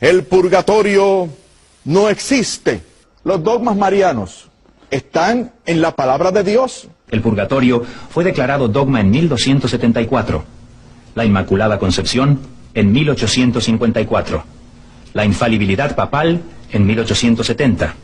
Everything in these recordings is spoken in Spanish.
El purgatorio no existe. Los dogmas marianos están en la palabra de Dios. El purgatorio fue declarado dogma en 1274. La Inmaculada Concepción en 1854. La infalibilidad papal en 1870.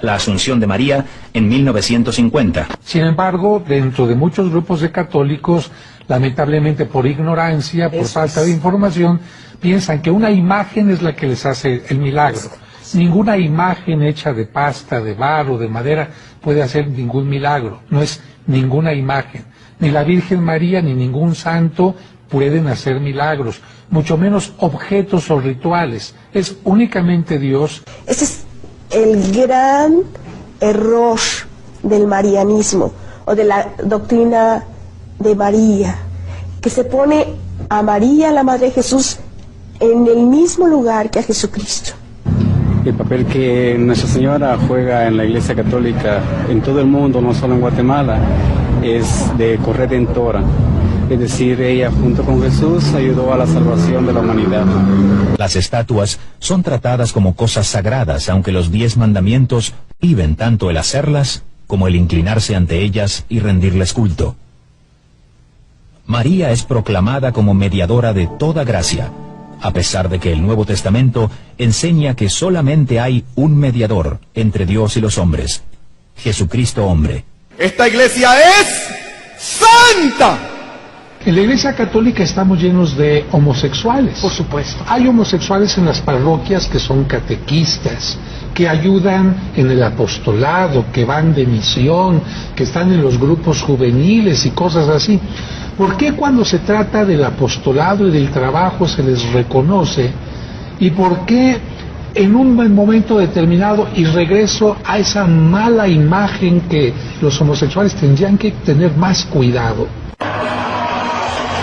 La Asunción de María en 1950. Sin embargo, dentro de muchos grupos de católicos, lamentablemente por ignorancia, por falta de información, piensan que una imagen es la que les hace el milagro. Ninguna imagen hecha de pasta, de barro, de madera puede hacer ningún milagro. No es ninguna imagen. Ni la Virgen María ni ningún santo pueden hacer milagros, mucho menos objetos o rituales. Es únicamente Dios. Ese es el gran error del marianismo o de la doctrina de María, que se pone a María, la Madre de Jesús, en el mismo lugar que a Jesucristo. El papel que Nuestra Señora juega en la Iglesia Católica en todo el mundo, no solo en Guatemala, es de corredentora. Es decir, ella junto con Jesús ayudó a la salvación de la humanidad. Las estatuas son tratadas como cosas sagradas, aunque los 10 mandamientos prohíben tanto el hacerlas como el inclinarse ante ellas y rendirles culto. María es proclamada como mediadora de toda gracia, a pesar de que el Nuevo Testamento enseña que solamente hay un mediador entre Dios y los hombres, Jesucristo hombre. Esta iglesia es santa. En la Iglesia Católica estamos llenos de homosexuales. Por supuesto. Hay homosexuales en las parroquias que son catequistas, que ayudan en el apostolado, que van de misión, que están en los grupos juveniles y cosas así. ¿Por qué cuando se trata del apostolado y del trabajo se les reconoce? ¿Y por qué en un momento determinado, y regreso a esa mala imagen que los homosexuales tendrían que tener más cuidado?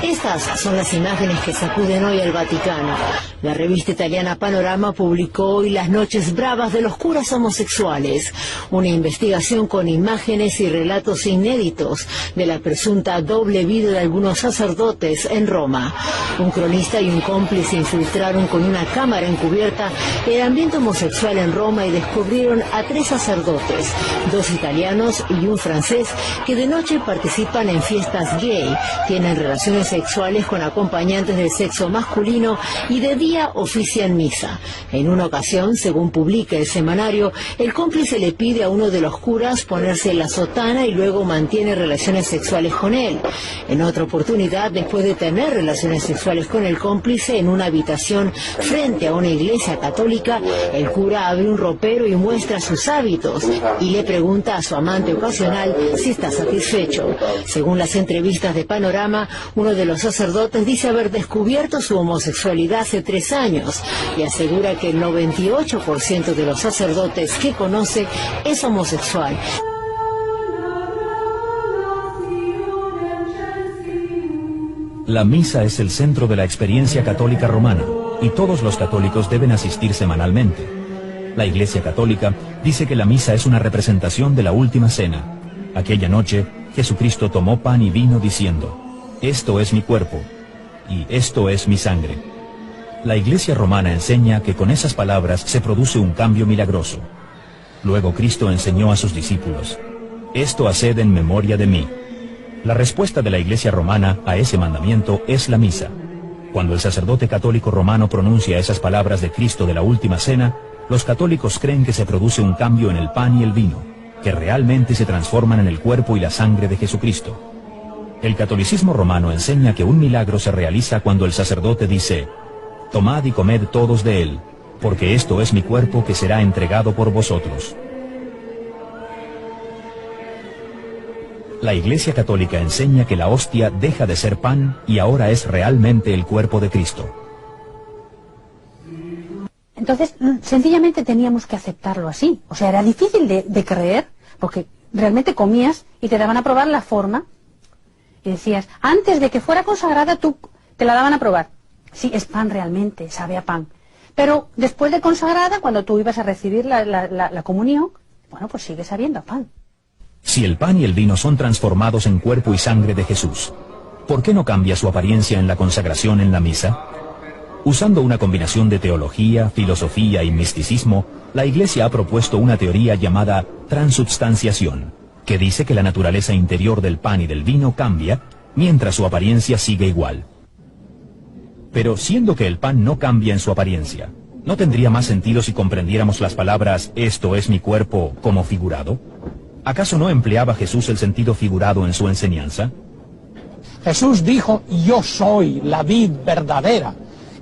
Estas son las imágenes que sacuden hoy al Vaticano. La revista italiana Panorama publicó hoy Las noches bravas de los curas homosexuales, una investigación con imágenes y relatos inéditos de la presunta doble vida de algunos sacerdotes en Roma. Un cronista y un cómplice infiltraron con una cámara encubierta el ambiente homosexual en Roma y descubrieron a 3 sacerdotes, 2 italianos y un francés, que de noche participan en fiestas gay, tienen relaciones sexuales con acompañantes del sexo masculino y de día ofician misa. En una ocasión, según publica el semanario, el cómplice le pide a uno de los curas ponerse la sotana y luego mantiene relaciones sexuales con él. En otra oportunidad, después de tener relaciones sexuales con el cómplice en una habitación frente a una iglesia católica, el cura abre un ropero y muestra sus hábitos y le pregunta a su amante ocasional si está satisfecho. Según las entrevistas de Panorama, uno de los sacerdotes dice haber descubierto su homosexualidad hace 3 años y asegura que el 98% de los sacerdotes que conoce es homosexual. La misa es el centro de la experiencia católica romana y todos los católicos deben asistir semanalmente. La Iglesia Católica dice que la misa es una representación de la última cena. Aquella noche, Jesucristo tomó pan y vino diciendo: «Esto es mi cuerpo y esto es mi sangre». La Iglesia romana enseña que con esas palabras se produce un cambio milagroso. Luego Cristo enseñó a sus discípulos: «Esto haced en memoria de mí». La respuesta de la Iglesia romana a ese mandamiento es la misa. Cuando el sacerdote católico romano pronuncia esas palabras de Cristo de la última cena, los católicos creen que se produce un cambio en el pan y el vino, que realmente se transforman en el cuerpo y la sangre de Jesucristo. El catolicismo romano enseña que un milagro se realiza cuando el sacerdote dice: «Tomad y comed todos de él, porque esto es mi cuerpo que será entregado por vosotros». La Iglesia Católica enseña que la hostia deja de ser pan y ahora es realmente el cuerpo de Cristo. Entonces, sencillamente teníamos que aceptarlo así. O sea, era difícil de creer, porque realmente comías y te daban a probar la forma. Y decías, antes de que fuera consagrada, tú te la daban a probar. Sí, es pan realmente, sabe a pan. Pero después de consagrada, cuando tú ibas a recibir la comunión, bueno, pues sigue sabiendo a pan. Si el pan y el vino son transformados en cuerpo y sangre de Jesús, ¿por qué no cambia su apariencia en la consagración en la misa? Usando una combinación de teología, filosofía y misticismo, la Iglesia ha propuesto una teoría llamada transubstanciación, que dice que la naturaleza interior del pan y del vino cambia, mientras su apariencia sigue igual. Pero siendo que el pan no cambia en su apariencia, ¿no tendría más sentido si comprendiéramos las palabras «esto es mi cuerpo» como figurado? ¿Acaso no empleaba Jesús el sentido figurado en su enseñanza? Jesús dijo, yo soy la vid verdadera.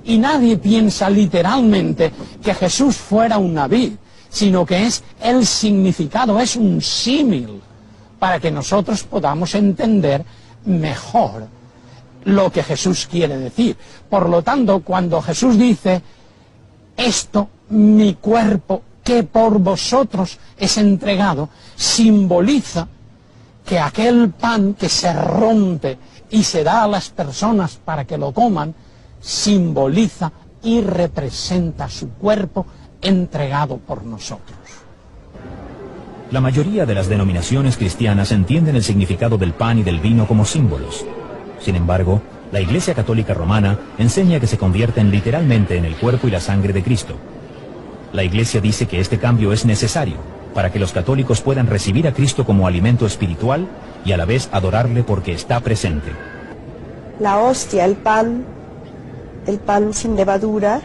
Y nadie piensa literalmente que Jesús fuera una vid, sino que es el significado, es un símil, para que nosotros podamos entender mejor lo que Jesús quiere decir. Por lo tanto, cuando Jesús dice, esto, mi cuerpo, que por vosotros es entregado, simboliza que aquel pan que se rompe y se da a las personas para que lo coman, simboliza y representa su cuerpo entregado por nosotros. La mayoría de las denominaciones cristianas entienden el significado del pan y del vino como símbolos. Sin embargo, la Iglesia Católica Romana enseña que se convierten literalmente en el cuerpo y la sangre de Cristo. La Iglesia dice que este cambio es necesario para que los católicos puedan recibir a Cristo como alimento espiritual y a la vez adorarle porque está presente. La hostia, el pan sin levadura,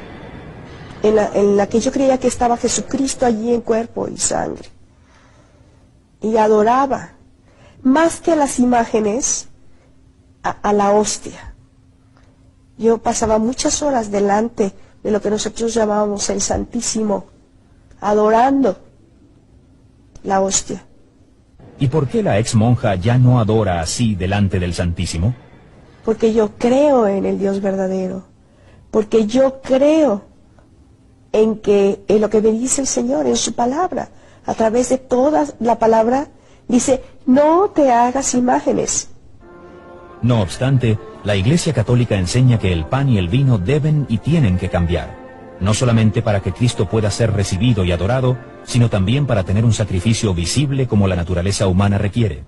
en la que yo creía que estaba Jesucristo allí en cuerpo y sangre. Y adoraba, más que a las imágenes, a la hostia. Yo pasaba muchas horas delante de lo que nosotros llamábamos el Santísimo, adorando la hostia. ¿Y por qué la ex monja ya no adora así delante del Santísimo? Porque yo creo en el Dios verdadero. Porque yo creo en lo que me dice el Señor, en su palabra. A través de toda la palabra, dice, no te hagas imágenes. No obstante, la Iglesia Católica enseña que el pan y el vino deben y tienen que cambiar. No solamente para que Cristo pueda ser recibido y adorado, sino también para tener un sacrificio visible como la naturaleza humana requiere.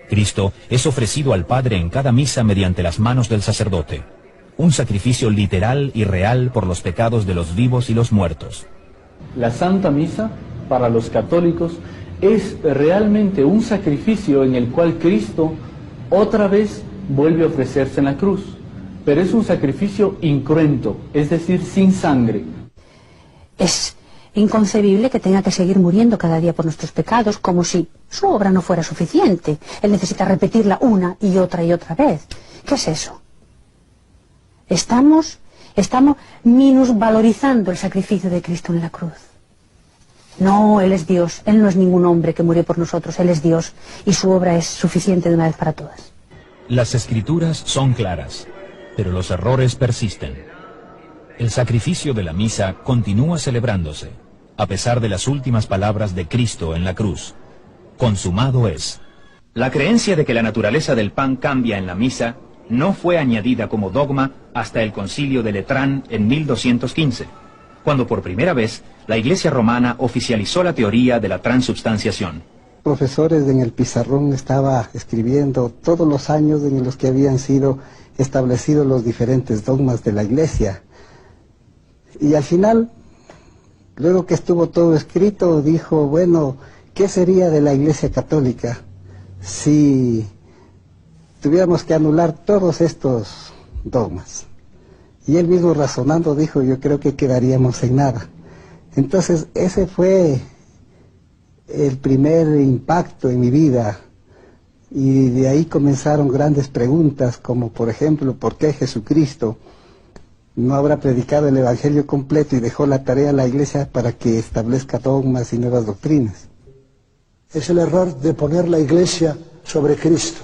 Cristo es ofrecido al Padre en cada misa mediante las manos del sacerdote. Un sacrificio literal y real por los pecados de los vivos y los muertos. La Santa Misa, para los católicos, es realmente un sacrificio en el cual Cristo otra vez vuelve a ofrecerse en la cruz. Pero es un sacrificio incruento, es decir, sin sangre. Es inconcebible que tenga que seguir muriendo cada día por nuestros pecados, como si su obra no fuera suficiente. Él necesita repetirla una y otra vez. ¿Qué es eso? Estamos minusvalorizando el sacrificio de Cristo en la cruz. No, Él es Dios, Él no es ningún hombre que murió por nosotros, Él es Dios, y su obra es suficiente de una vez para todas. Las Escrituras son claras, pero los errores persisten. El sacrificio de la misa continúa celebrándose, a pesar de las últimas palabras de Cristo en la cruz. Consumado es. La creencia de que la naturaleza del pan cambia en la misa no fue añadida como dogma hasta el Concilio de Letrán en 1215, cuando por primera vez la Iglesia romana oficializó la teoría de la transubstanciación. Profesores en el pizarrón estaba escribiendo todos los años en los que habían sido establecidos los diferentes dogmas de la Iglesia. Y al final, luego que estuvo todo escrito, dijo, bueno, ¿qué sería de la Iglesia Católica si tuviéramos que anular todos estos dogmas? Y él mismo razonando dijo, yo creo que quedaríamos en nada. Entonces ese fue el primer impacto en mi vida, y de ahí comenzaron grandes preguntas, como por ejemplo, ¿por qué Jesucristo no habrá predicado el Evangelio completo y dejó la tarea a la Iglesia para que establezca dogmas y nuevas doctrinas? Es el error de poner la Iglesia sobre Cristo,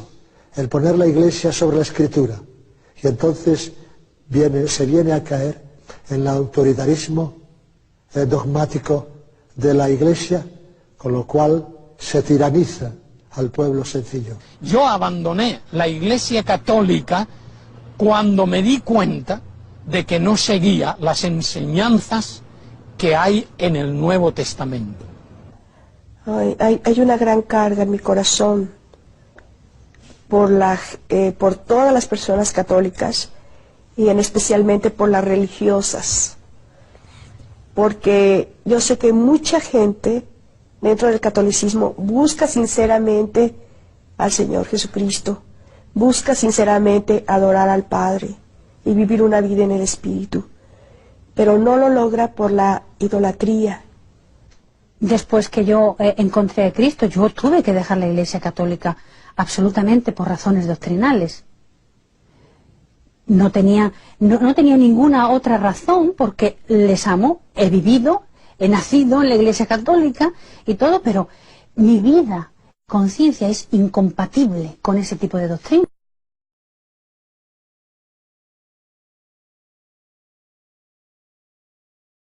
el poner la Iglesia sobre la Escritura, y entonces se viene a caer en el autoritarismo dogmático de la Iglesia, con lo cual se tiraniza al pueblo sencillo. Yo abandoné la Iglesia Católica cuando me di cuenta de que no seguía las enseñanzas que hay en el Nuevo Testamento. Hay una gran carga en mi corazón por todas las personas católicas y especialmente por las religiosas, porque yo sé que mucha gente dentro del catolicismo busca sinceramente al Señor Jesucristo, busca sinceramente adorar al Padre y vivir una vida en el Espíritu, pero no lo logra por la idolatría. Después que yo encontré a Cristo, yo tuve que dejar la Iglesia Católica absolutamente por razones doctrinales. No tenía ninguna otra razón, porque les amo, he vivido, he nacido en la Iglesia Católica y todo, pero mi vida, conciencia es incompatible con ese tipo de doctrina.